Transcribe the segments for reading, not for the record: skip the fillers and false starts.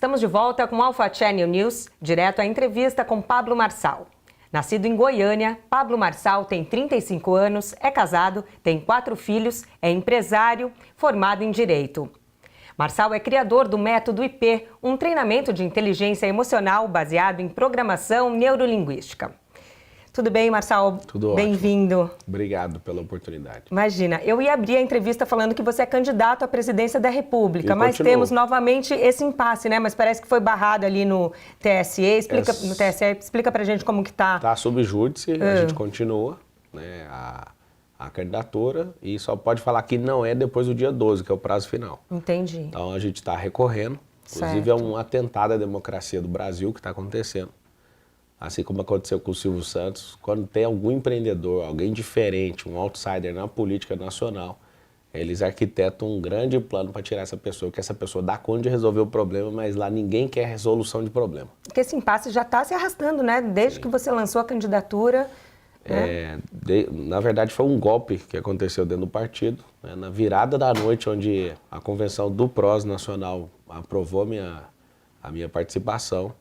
Estamos de volta com o Alpha Channel News, direto à entrevista com Pablo Marçal. Nascido em Goiânia, Pablo Marçal tem 35 anos, é casado, tem 4 filhos, é empresário, formado em Direito. Marçal é criador do Método IP, um treinamento de inteligência emocional baseado em programação neurolinguística. Tudo bem, Marçal? Tudo ótimo. Bem-vindo. Obrigado pela oportunidade. Imagina, eu ia abrir a entrevista falando que você é candidato à presidência da República, mas continuo. temos novamente esse impasse, né? Mas parece que foi barrado ali no TSE. Explica pra gente como que tá. Tá sob júdice, a gente continua, né, a candidatura e só pode falar que não é depois do dia 12, que é o prazo final. Entendi. Então a gente está recorrendo, inclusive é um atentado à democracia do Brasil que está acontecendo. Assim como aconteceu com o Silvio Santos, quando tem algum empreendedor, alguém diferente, um outsider na política nacional, eles arquitetam um grande plano para tirar essa pessoa, que essa pessoa dá conta de resolver o problema, mas lá ninguém quer resolução de problema. Porque esse impasse já está se arrastando, né? Desde que você lançou a candidatura. Na verdade foi um golpe que aconteceu dentro do partido, né? Na virada da noite, onde a convenção do PROS Nacional aprovou a minha participação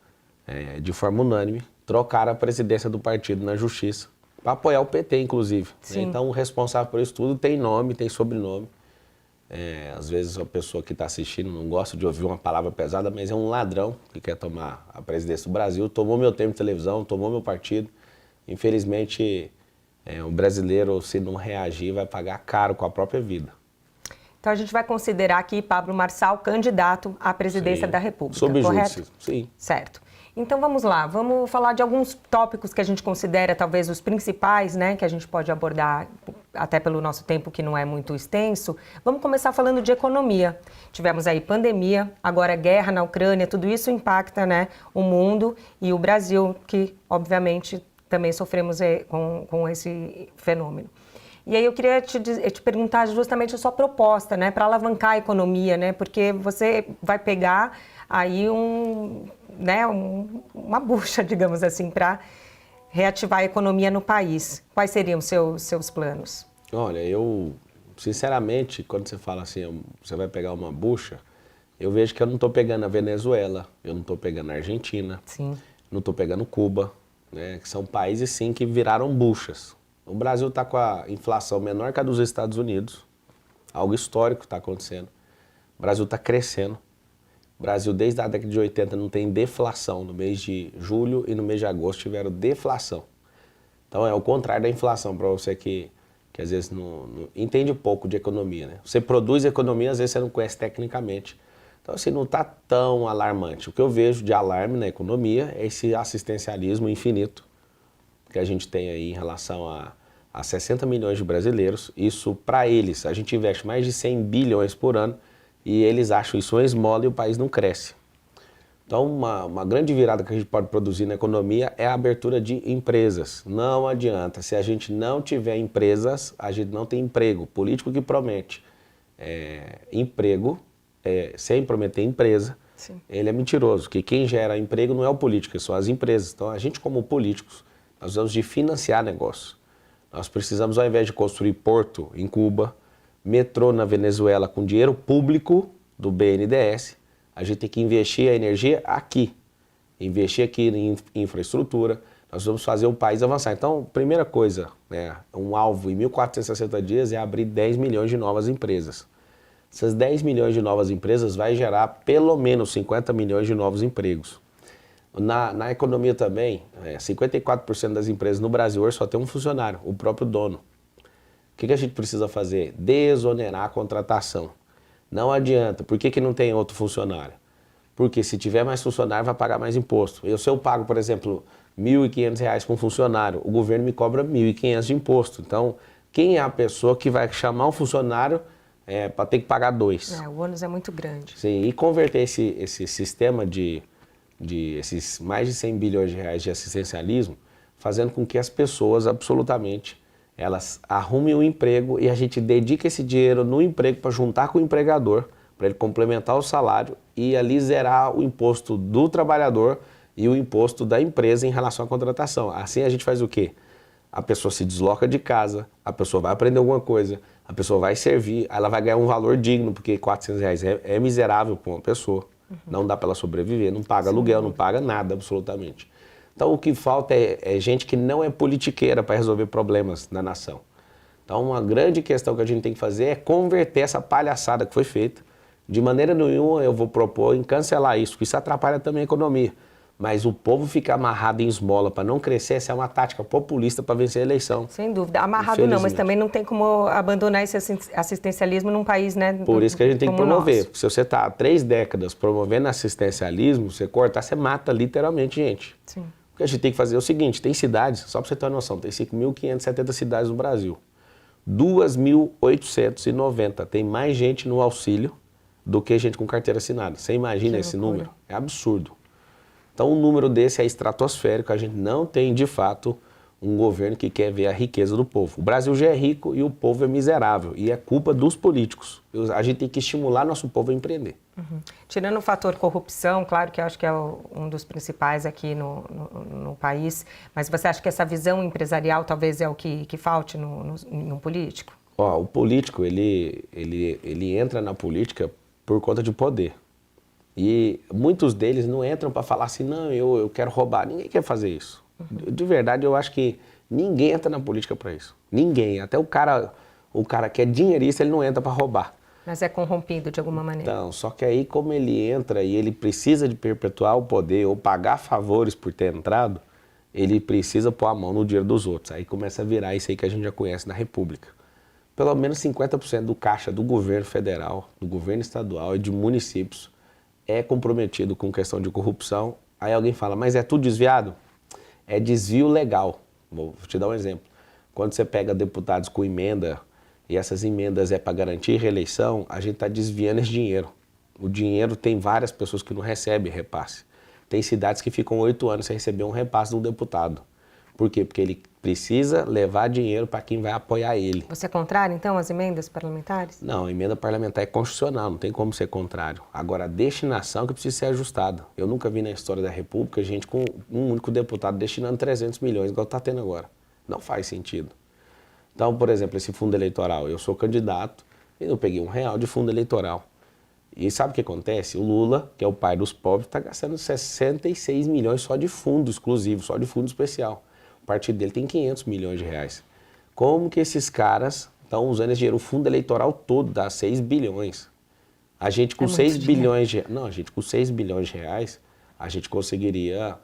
de forma unânime, trocaram a presidência do partido na justiça, para apoiar o PT, inclusive. Né? Então, o responsável por isso tudo tem nome, tem sobrenome. Às vezes, a pessoa que está assistindo não gosta de ouvir uma palavra pesada, mas é um ladrão que quer tomar a presidência do Brasil, tomou meu tempo de televisão, tomou meu partido. Infelizmente, o brasileiro, se não reagir, vai pagar caro com a própria vida. Então, a gente vai considerar aqui Pablo Marçal candidato à presidência da República, sob correto? júdice, sim. Certo. Então vamos lá, vamos falar de alguns tópicos que a gente considera talvez os principais, né, que a gente pode abordar até pelo nosso tempo que não é muito extenso. Vamos começar falando de economia. Tivemos aí pandemia, agora guerra na Ucrânia, tudo isso impacta, né, o mundo e o Brasil, que obviamente também sofremos com esse fenômeno. E aí eu queria te perguntar justamente a sua proposta, né, para alavancar a economia, né, porque você vai pegar aí uma bucha, digamos assim, para reativar a economia no país. Quais seriam seus planos? Olha, eu, sinceramente, quando você fala assim, você vai pegar uma bucha, eu vejo que eu não estou pegando a Venezuela, eu não estou pegando a Argentina, Sim. não estou pegando Cuba, né, que são países, sim, que viraram buchas. O Brasil está com a inflação menor que a dos Estados Unidos, algo histórico está acontecendo. O Brasil está crescendo. O Brasil, desde a década de 80, não tem deflação. No mês de julho e no mês de agosto tiveram deflação. Então, é o contrário da inflação, para você que às vezes não entende pouco de economia, né? Você produz economia, às vezes você não conhece tecnicamente. Então, assim, não está tão alarmante. O que eu vejo de alarme na economia é esse assistencialismo infinito que a gente tem aí em relação a 60 milhões de brasileiros. Isso, para eles, a gente investe mais de 100 bilhões por ano, e eles acham isso uma esmola e o país não cresce. Então, uma grande virada que a gente pode produzir na economia é a abertura de empresas. Não adianta, se a gente não tiver empresas, a gente não tem emprego. Político que promete emprego, sem prometer empresa, sim, ele é mentiroso, porque quem gera emprego não é o político, são as empresas. Então, a gente como políticos, nós precisamos de financiar negócio. Nós precisamos, ao invés de construir porto em Cuba, metrô na Venezuela com dinheiro público do BNDES, a gente tem que investir a energia aqui. Investir aqui em infraestrutura, nós vamos fazer o país avançar. Então, primeira coisa, né, um alvo em 1460 dias é abrir 10 milhões de novas empresas. Essas 10 milhões de novas empresas vai gerar pelo menos 50 milhões de novos empregos. Na economia também, 54% das empresas no Brasil hoje só tem um funcionário, o próprio dono. O que a gente precisa fazer? Desonerar a contratação. Não adianta. Por que não tem outro funcionário? Porque se tiver mais funcionário, vai pagar mais imposto. Se eu pago, por exemplo, R$ 1.500 para um funcionário, o governo me cobra R$ 1.500 de imposto. Então, quem é a pessoa que vai chamar um funcionário para ter que pagar 2? O ônus é muito grande. Sim, e converter esse sistema de esses mais de 100 bilhões de reais de assistencialismo, fazendo com que as pessoas absolutamente elas arrumem um emprego e a gente dedica esse dinheiro no emprego para juntar com o empregador, para ele complementar o salário e ali zerar o imposto do trabalhador e o imposto da empresa em relação à contratação. Assim a gente faz o quê? A pessoa se desloca de casa, a pessoa vai aprender alguma coisa, a pessoa vai servir, ela vai ganhar um valor digno, porque R$ 400 é miserável para uma pessoa. Não dá para ela sobreviver, não paga aluguel, não paga nada, absolutamente. Então, o que falta é gente que não é politiqueira para resolver problemas na nação. Então, uma grande questão que a gente tem que fazer é converter essa palhaçada que foi feita. De maneira nenhuma eu vou propor em cancelar isso, porque isso atrapalha também a economia. Mas o povo ficar amarrado em esmola para não crescer, essa é uma tática populista para vencer a eleição. Sem dúvida. Amarrado não, mas também não tem como abandonar esse assistencialismo num país, né? Por isso que a gente tem que promover. Nosso. Se você está há 3 décadas promovendo assistencialismo, você cortar, você mata literalmente gente. Sim. O que a gente tem que fazer é o seguinte, tem cidades, só para você ter uma noção, tem 5.570 cidades no Brasil. 2.890 tem mais gente no auxílio do que gente com carteira assinada. Você imagina esse número? É absurdo. Então, um número desse é estratosférico, a gente não tem, de fato, um governo que quer ver a riqueza do povo. O Brasil já é rico e o povo é miserável, e é culpa dos políticos. A gente tem que estimular nosso povo a empreender. Uhum. Tirando o fator corrupção, claro que eu acho que é um dos principais aqui no país, mas você acha que essa visão empresarial talvez é o que falte em um político? Ó, o político, ele entra na política por conta de poder. E muitos deles não entram para falar assim, não, eu quero roubar. Ninguém quer fazer isso. De verdade, eu acho que ninguém entra na política para isso. Ninguém. Até o cara que é dinheirista, ele não entra para roubar. Mas é corrompido de alguma maneira. Então, só que aí como ele entra e ele precisa de perpetuar o poder ou pagar favores por ter entrado, ele precisa pôr a mão no dinheiro dos outros. Aí começa a virar isso aí que a gente já conhece na República. Pelo menos 50% do caixa do governo federal, do governo estadual e de municípios é comprometido com questão de corrupção. Aí alguém fala, mas é tudo desviado? É desvio legal. Vou te dar um exemplo. Quando você pega deputados com emenda, e essas emendas é para garantir reeleição, a gente está desviando esse dinheiro. O dinheiro tem várias pessoas que não recebem repasse. Tem cidades que ficam 8 anos sem receber um repasse de um deputado. Por quê? Porque ele precisa levar dinheiro para quem vai apoiar ele. Você é contrário, então, às emendas parlamentares? Não, a emenda parlamentar é constitucional, não tem como ser contrário. Agora, a destinação que precisa ser ajustada. Eu nunca vi na história da República gente com um único deputado destinando 300 milhões, igual está tendo agora. Não faz sentido. Então, por exemplo, esse fundo eleitoral, eu sou candidato e eu peguei R$1 de fundo eleitoral. E sabe o que acontece? O Lula, que é o pai dos pobres, está gastando 66 milhões só de fundo exclusivo, só de fundo especial. O partido dele tem 500 milhões de reais. Como que esses caras estão usando esse dinheiro? O fundo eleitoral todo dá 6 bilhões. A gente com 6 bilhões de... Não, a gente com 6 bilhões de reais, a gente conseguiria...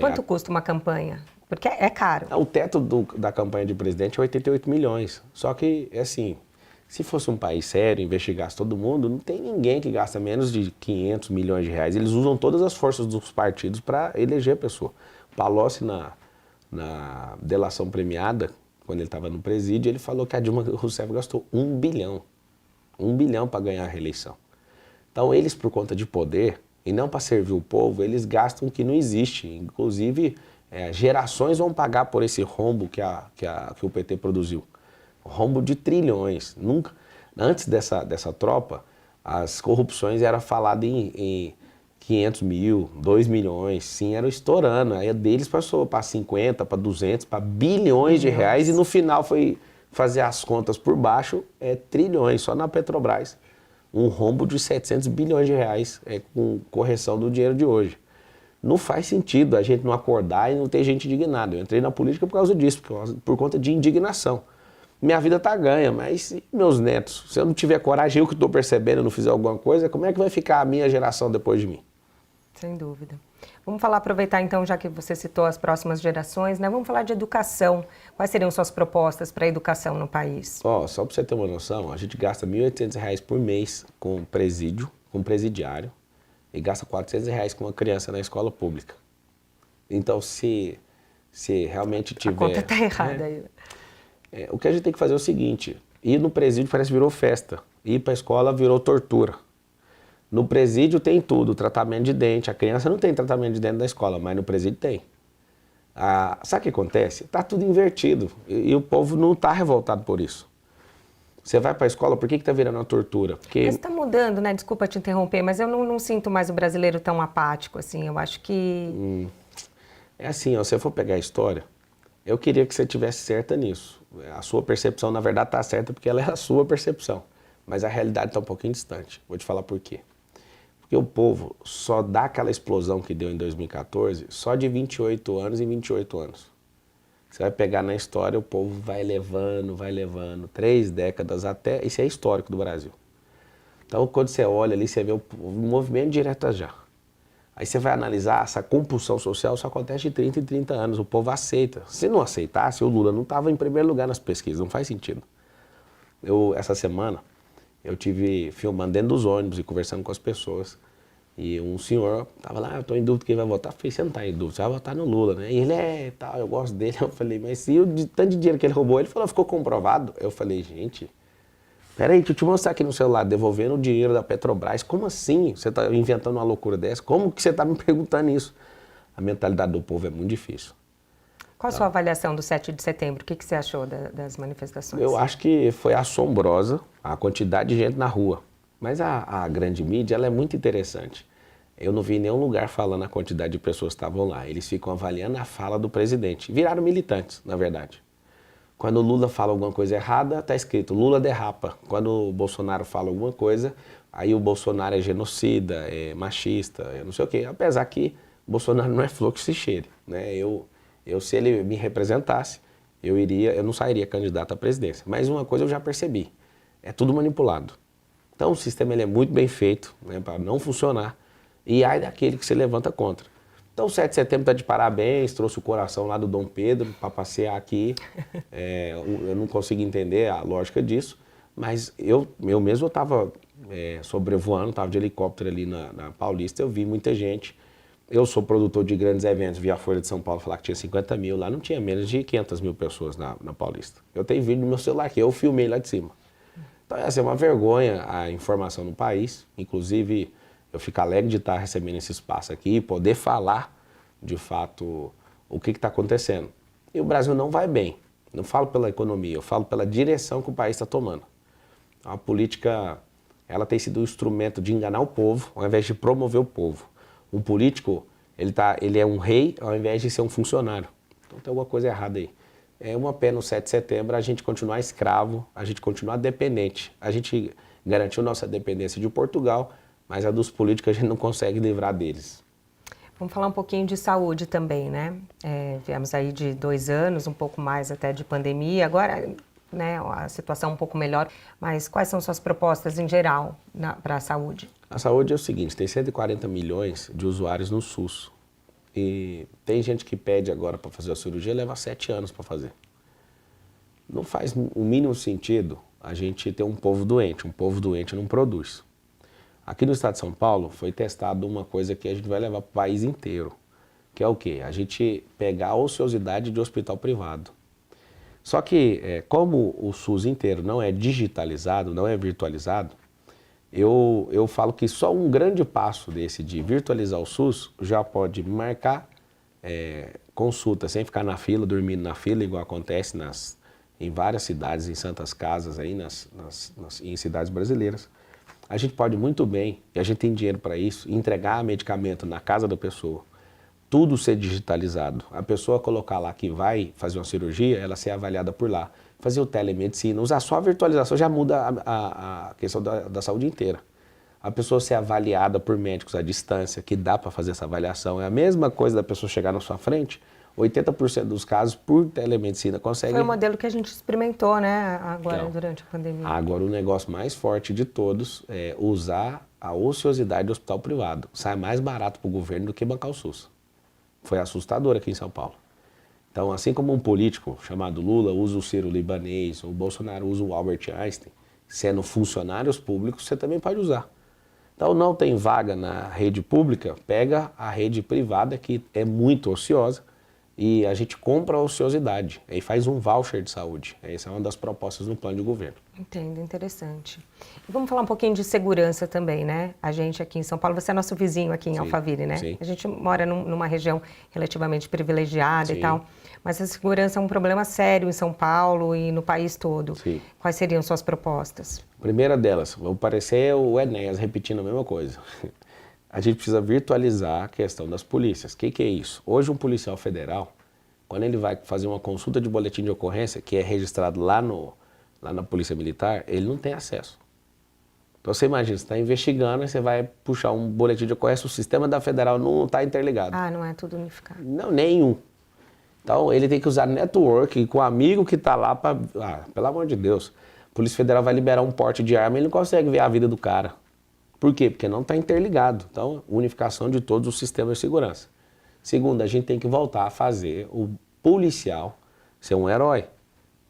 Quanto custa uma campanha? Porque é caro. O teto da campanha de presidente é 88 milhões. Só que, assim, se fosse um país sério, investigasse todo mundo, não tem ninguém que gasta menos de 500 milhões de reais. Eles usam todas as forças dos partidos para eleger a pessoa. Palocci, na delação premiada, quando ele estava no presídio, ele falou que a Dilma Rousseff gastou 1 bilhão. 1 bilhão para ganhar a reeleição. Então, eles, por conta de poder, e não para servir o povo, eles gastam o que não existe. Inclusive, gerações vão pagar por esse rombo que o PT produziu. Rombo de trilhões. Nunca, antes dessa tropa, as corrupções eram faladas em 500 mil, 2 milhões, sim, era estourando. Aí a deles passou para 50, para 200, para bilhões de reais e no final foi fazer as contas por baixo, trilhões, só na Petrobras. Um rombo de 700 bilhões de reais com correção do dinheiro de hoje. Não faz sentido a gente não acordar e não ter gente indignada. Eu entrei na política por causa disso, por conta de indignação. Minha vida tá ganha, mas e meus netos? Se eu não tiver coragem, eu que estou percebendo, não fizer alguma coisa, como é que vai ficar a minha geração depois de mim? Sem dúvida. Vamos aproveitar então, já que você citou as próximas gerações, né? Vamos falar de educação. Quais seriam suas propostas para a educação no país? Só para você ter uma noção, a gente gasta R$1.800 por mês com presídio, com presidiário, e gasta R$400 com uma criança na escola pública. Então, se realmente tiver... A conta está errada aí. O que a gente tem que fazer é o seguinte, ir no presídio parece que virou festa, ir para a escola virou tortura. No presídio tem tudo, tratamento de dente. A criança não tem tratamento de dente na escola, mas no presídio tem. Sabe o que acontece? Está tudo invertido e o povo não está revoltado por isso. Você vai para a escola, por que está virando uma tortura? Porque... Mas está mudando, né? Desculpa te interromper, mas eu não sinto mais o brasileiro tão apático, assim. Eu acho que... É assim, ó, se eu for pegar a história, eu queria que você tivesse certa nisso. A sua percepção, na verdade, está certa porque ela é a sua percepção. Mas a realidade está um pouquinho distante. Vou te falar por quê. Porque o povo só dá aquela explosão que deu em 2014 só de 28 anos em 28 anos. Você vai pegar na história, o povo vai levando, 3 décadas até, isso é histórico do Brasil. Então, quando você olha ali, você vê o movimento direto já. Aí você vai analisar, essa compulsão social só acontece de 30 em 30 anos, o povo aceita. Se não aceitasse, o Lula não estava em primeiro lugar nas pesquisas, não faz sentido. Essa semana, eu tive filmando dentro dos ônibus e conversando com as pessoas. E um senhor tava lá, eu estou em dúvida quem vai votar. Eu falei, você não está em dúvida, você vai votar no Lula, né? E ele tal, eu gosto dele. Eu falei, mas e o tanto de dinheiro que ele roubou? Ele falou, ficou comprovado. Eu falei, gente, peraí, deixa eu te mostrar aqui no celular, devolvendo o dinheiro da Petrobras. Como assim? Você está inventando uma loucura dessa? Como que você está me perguntando isso? A mentalidade do povo é muito difícil. Qual a sua avaliação do 7 de setembro? O que você achou das manifestações? Eu acho que foi assombrosa a quantidade de gente na rua. Mas a grande mídia, ela é muito interessante. Eu não vi em nenhum lugar falando a quantidade de pessoas que estavam lá. Eles ficam avaliando a fala do presidente. Viraram militantes, na verdade. Quando o Lula fala alguma coisa errada, está escrito Lula derrapa. Quando o Bolsonaro fala alguma coisa, aí o Bolsonaro é genocida, é machista, é não sei o quê. Apesar que o Bolsonaro não é flor que se cheire, né? Se ele me representasse, eu não sairia candidato à presidência. Mas uma coisa eu já percebi, é tudo manipulado. Então o sistema ele é muito bem feito, né, para não funcionar, e ai daquele que se levanta contra. Então o 7 de setembro está de parabéns, trouxe o coração lá do Dom Pedro para passear aqui. Eu não consigo entender a lógica disso, mas eu mesmo estava sobrevoando, estava de helicóptero ali na Paulista, eu vi muita gente. Eu sou produtor de grandes eventos, vi a Folha de São Paulo falar que tinha 50 mil, lá não tinha menos de 500 mil pessoas na Paulista. Eu tenho vídeo no meu celular aqui, eu filmei lá de cima. Então ia ser uma vergonha a informação no país, inclusive eu fico alegre de estar recebendo esse espaço aqui e poder falar de fato o que está acontecendo. E o Brasil não vai bem, não falo pela economia, eu falo pela direção que o país está tomando. A política, ela tem sido um instrumento de enganar o povo ao invés de promover o povo. Um político, ele é um rei ao invés de ser um funcionário. Então tem alguma coisa errada aí. É uma pena no 7 de setembro a gente continuar escravo, a gente continuar dependente. A gente garantiu nossa dependência de Portugal, mas a dos políticos a gente não consegue livrar deles. Vamos falar um pouquinho de saúde também, né? Viemos aí de 2 anos, um pouco mais até de pandemia, agora, né, a situação um pouco melhor, mas quais são suas propostas em geral para a saúde? A saúde é o seguinte, tem 140 milhões de usuários no SUS. E tem gente que pede agora para fazer a cirurgia, leva 7 anos para fazer. Não faz o mínimo sentido a gente ter um povo doente não produz. Aqui no estado de São Paulo foi testado uma coisa que a gente vai levar para o país inteiro, que é o quê? A gente pegar a ociosidade de hospital privado. Só que, como o SUS inteiro não é digitalizado, não é virtualizado, eu falo que só um grande passo desse de virtualizar o SUS já pode marcar consulta sem ficar na fila, dormindo na fila, igual acontece em várias cidades, em santas casas, aí em cidades brasileiras. A gente pode muito bem, e a gente tem dinheiro para isso, entregar medicamento na casa da pessoa, tudo ser digitalizado. A pessoa colocar lá que vai fazer uma cirurgia, ela ser avaliada por lá. Fazer o telemedicina, usar só a virtualização já muda a questão da saúde inteira. A pessoa ser avaliada por médicos à distância, que dá para fazer essa avaliação, é a mesma coisa da pessoa chegar na sua frente, 80% dos casos por telemedicina consegue... Foi o modelo que a gente experimentou, né, agora então, durante a pandemia. Agora o negócio mais forte de todos é usar a ociosidade do hospital privado. Sai mais barato para o governo do que bancar o SUS. Foi assustador aqui em São Paulo. Então, assim como um político chamado Lula usa o Ciro Libanês, ou o Bolsonaro usa o Albert Einstein, sendo funcionários públicos, você também pode usar. Então, não tem vaga na rede pública, pega a rede privada, que é muito ociosa, e a gente compra a ociosidade, e faz um voucher de saúde. Essa é uma das propostas no plano de governo. Entendo, interessante. E vamos falar um pouquinho de segurança também, né? A gente aqui em São Paulo, você é nosso vizinho aqui em Alphaville, né? Sim. A gente mora numa região relativamente privilegiada Sim. e tal, mas a segurança é um problema sério em São Paulo e no país todo. Sim. Quais seriam suas propostas? A primeira delas, vou parecer o Enéas repetindo a mesma coisa. A gente precisa virtualizar a questão das polícias. O que é isso? Hoje um policial federal, quando ele vai fazer uma consulta de boletim de ocorrência, que é registrado lá na Polícia Militar, ele não tem acesso. Então você imagina, você está investigando e você vai puxar um boletim de ocorrência, o sistema da federal não está interligado. Ah, não é tudo unificado. Não, nenhum. Então ele tem que usar network com o amigo que está lá para... Ah, pelo amor de Deus. A Polícia Federal vai liberar um porte de arma e ele não consegue ver a vida do cara. Por quê? Porque não está interligado. Então, unificação de todos os sistemas de segurança. Segundo, a gente tem que voltar a fazer o policial ser um herói.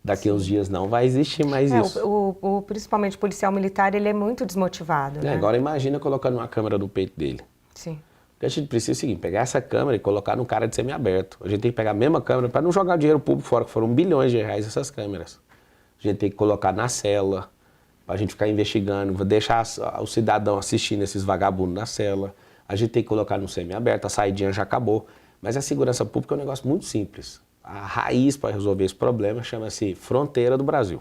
Daqui uns dias não vai existir mais isso. Principalmente o policial militar, ele é muito desmotivado, né? Agora imagina colocando uma câmera no peito dele. Sim. O que a gente precisa é o seguinte, pegar essa câmera e colocar no cara de semiaberto. A gente tem que pegar a mesma câmera para não jogar dinheiro público fora, que foram bilhões de reais essas câmeras. A gente tem que colocar na cela, para a gente ficar investigando, deixar o cidadão assistindo esses vagabundos na cela. A gente tem que colocar no semiaberto, a saidinha já acabou. Mas a segurança pública é um negócio muito simples. A raiz para resolver esse problema chama-se fronteira do Brasil.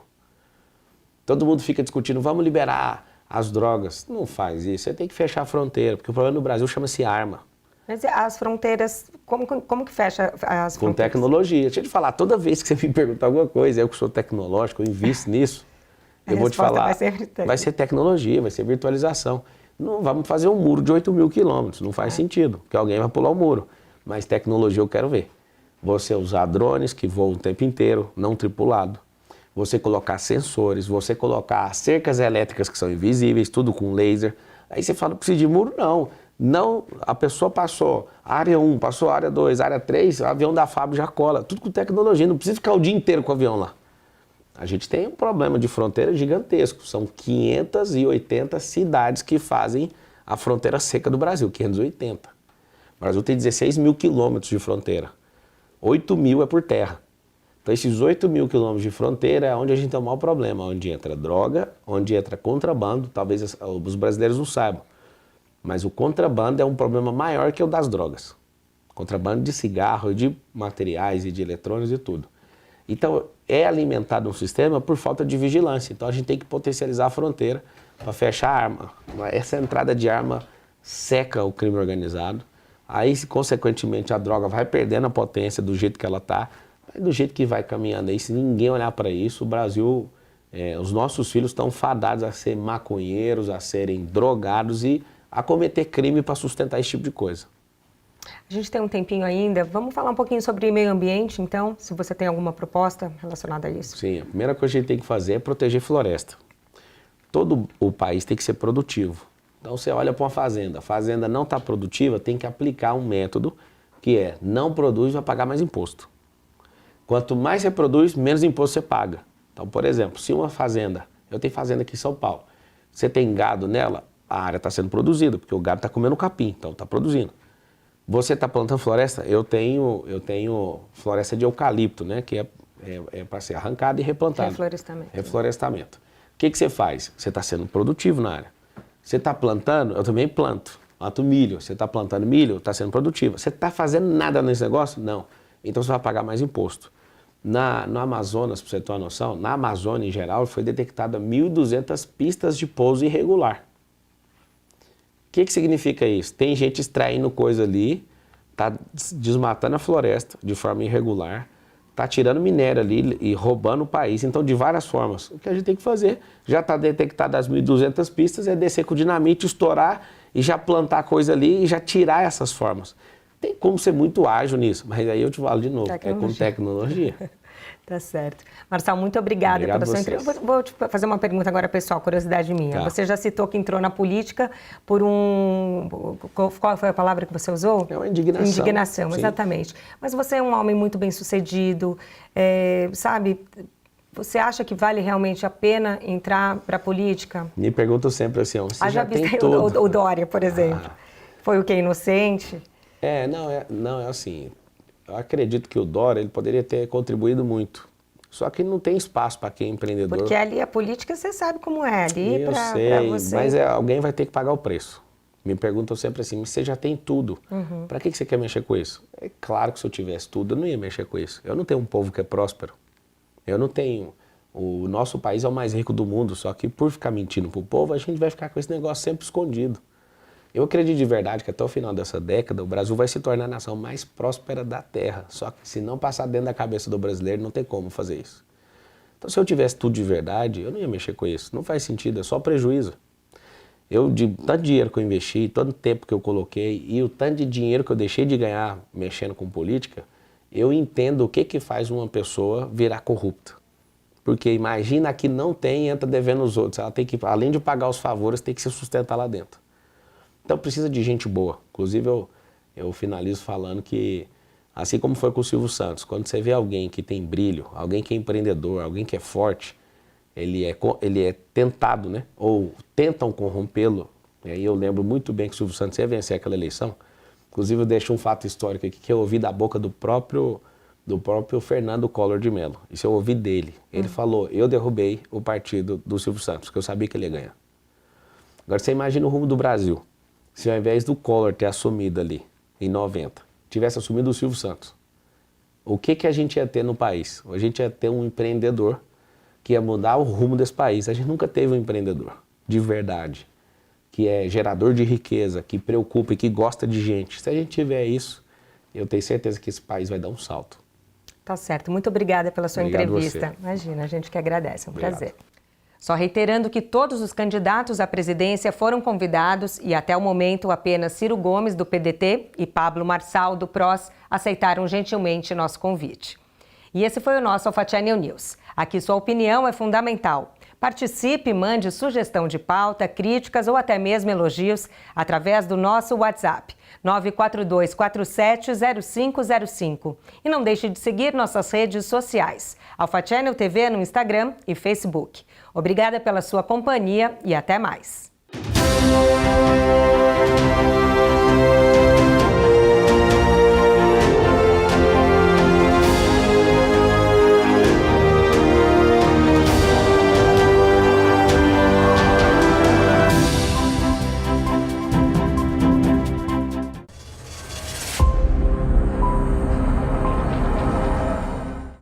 Todo mundo fica discutindo, vamos liberar as drogas. Não faz isso, você tem que fechar a fronteira, porque o problema do Brasil chama-se arma. Mas as fronteiras, como que fecha as fronteiras? Com tecnologia. Deixa eu te falar, toda vez que você me perguntar alguma coisa, eu que sou tecnológico, eu invisto nisso, eu vou te falar, vai ser tecnologia, vai ser virtualização. Não vamos fazer um muro de 8 mil quilômetros, não faz sentido, porque alguém vai pular o muro. Mas tecnologia eu quero ver. Você usar drones que voam o tempo inteiro, não tripulado. Você colocar sensores, você colocar cercas elétricas que são invisíveis, tudo com laser. Aí você fala, não precisa de muro? Não. Não, a pessoa passou área 1, passou área 2, área 3, o avião da FAB já cola. Tudo com tecnologia, não precisa ficar o dia inteiro com o avião lá. A gente tem um problema de fronteira gigantesco. São 580 cidades que fazem a fronteira seca do Brasil, 580. O Brasil tem 16 mil quilômetros de fronteira. 8 mil é por terra. Então esses 8 mil quilômetros de fronteira é onde a gente tem o maior problema, onde entra droga, onde entra contrabando, talvez os brasileiros não saibam, mas o contrabando é um problema maior que o das drogas. Contrabando de cigarro, de materiais e de eletrônicos e tudo. Então é alimentado um sistema por falta de vigilância, então a gente tem que potencializar a fronteira para fechar a arma. Essa entrada de arma seca o crime organizado. Aí, consequentemente, a droga vai perdendo a potência do jeito que ela está, do jeito que vai caminhando aí. Se ninguém olhar para isso, o Brasil, os nossos filhos estão fadados a ser maconheiros, a serem drogados e a cometer crime para sustentar esse tipo de coisa. A gente tem um tempinho ainda, vamos falar um pouquinho sobre meio ambiente, então, se você tem alguma proposta relacionada a isso. Sim, a primeira coisa que a gente tem que fazer é proteger floresta. Todo o país tem que ser produtivo. Então você olha para uma fazenda, a fazenda não está produtiva, tem que aplicar um método que é não produz, vai pagar mais imposto. Quanto mais você produz, menos imposto você paga. Então, por exemplo, se uma fazenda, eu tenho fazenda aqui em São Paulo, você tem gado nela, a área está sendo produzida, porque o gado está comendo capim, então está produzindo. Você está plantando floresta, eu tenho floresta de eucalipto, né, que é para ser arrancada e replantada. Reflorestamento. Reflorestamento. O que você faz? Você está sendo produtivo na área. Você está plantando, eu também planto milho. Você está plantando milho, está sendo produtivo. Você está fazendo nada nesse negócio? Não. Então você vai pagar mais imposto. No Amazonas, para você ter uma noção, na Amazônia em geral, foi detectada 1.200 pistas de pouso irregular. O que significa isso? Tem gente extraindo coisa ali, está desmatando a floresta de forma irregular, está tirando minério ali e roubando o país. Então, de várias formas. O que a gente tem que fazer, já está detectado as 1.200 pistas, é descer com dinamite, estourar e já plantar coisa ali e já tirar essas formas. Tem como ser muito ágil nisso, mas aí eu te falo de novo, é com tecnologia. Tá certo. Marçal, muito obrigada pela sua entrevista. Vou te fazer uma pergunta agora, pessoal, curiosidade minha. Tá. Você já citou que entrou na política por qual foi a palavra que você usou? É uma indignação. Indignação, sim. Exatamente. Mas você é um homem muito bem-sucedido, sabe? Você acha que vale realmente a pena entrar para a política? Me perguntam sempre assim, você já tem tudo. O Dória, por exemplo. Foi o que? Inocente? Não, é assim... Eu acredito que o Dória ele poderia ter contribuído muito. Só que não tem espaço para quem é empreendedor. Porque ali a política você sabe como é. Ali para você. Mas alguém vai ter que pagar o preço. Me perguntam sempre assim, mas você já tem tudo. Para que você quer mexer com isso? É claro que se eu tivesse tudo, eu não ia mexer com isso. Eu não tenho um povo que é próspero. Eu não tenho... O nosso país é o mais rico do mundo, só que por ficar mentindo para o povo, a gente vai ficar com esse negócio sempre escondido. Eu acredito de verdade que até o final dessa década o Brasil vai se tornar a nação mais próspera da Terra. Só que se não passar dentro da cabeça do brasileiro, não tem como fazer isso. Então se eu tivesse tudo de verdade, eu não ia mexer com isso. Não faz sentido, é só prejuízo. De tanto dinheiro que eu investi, todo o tempo que eu coloquei e o tanto de dinheiro que eu deixei de ganhar mexendo com política, eu entendo o que faz uma pessoa virar corrupta. Porque imagina que não tem e entra devendo os outros. Ela tem que, além de pagar os favores, tem que se sustentar lá dentro. Então precisa de gente boa. Inclusive eu finalizo falando que, assim como foi com o Silvio Santos, quando você vê alguém que tem brilho, alguém que é empreendedor, alguém que é forte, ele é tentado, né? Ou tentam corrompê-lo. E aí eu lembro muito bem que o Silvio Santos ia vencer aquela eleição. Inclusive eu deixo um fato histórico aqui que eu ouvi da boca do próprio Fernando Collor de Mello. Isso eu ouvi dele. Ele falou, eu derrubei o partido do Silvio Santos, porque eu sabia que ele ia ganhar. Agora você imagina o rumo do Brasil. Se ao invés do Collor ter assumido ali, em 90, tivesse assumido o Silvio Santos, o que a gente ia ter no país? A gente ia ter um empreendedor que ia mudar o rumo desse país. A gente nunca teve um empreendedor de verdade, que é gerador de riqueza, que preocupa e que gosta de gente. Se a gente tiver isso, eu tenho certeza que esse país vai dar um salto. Tá certo. Muito obrigada pela sua entrevista. Imagina, a gente que agradece. É um prazer. Só reiterando que todos os candidatos à presidência foram convidados e até o momento apenas Ciro Gomes, do PDT, e Pablo Marçal, do PROS, aceitaram gentilmente nosso convite. E esse foi o nosso Alpha Channel News. Aqui sua opinião é fundamental. Participe, mande sugestão de pauta, críticas ou até mesmo elogios através do nosso WhatsApp 942470505. E não deixe de seguir nossas redes sociais, Alpha Channel TV no Instagram e Facebook. Obrigada pela sua companhia e até mais.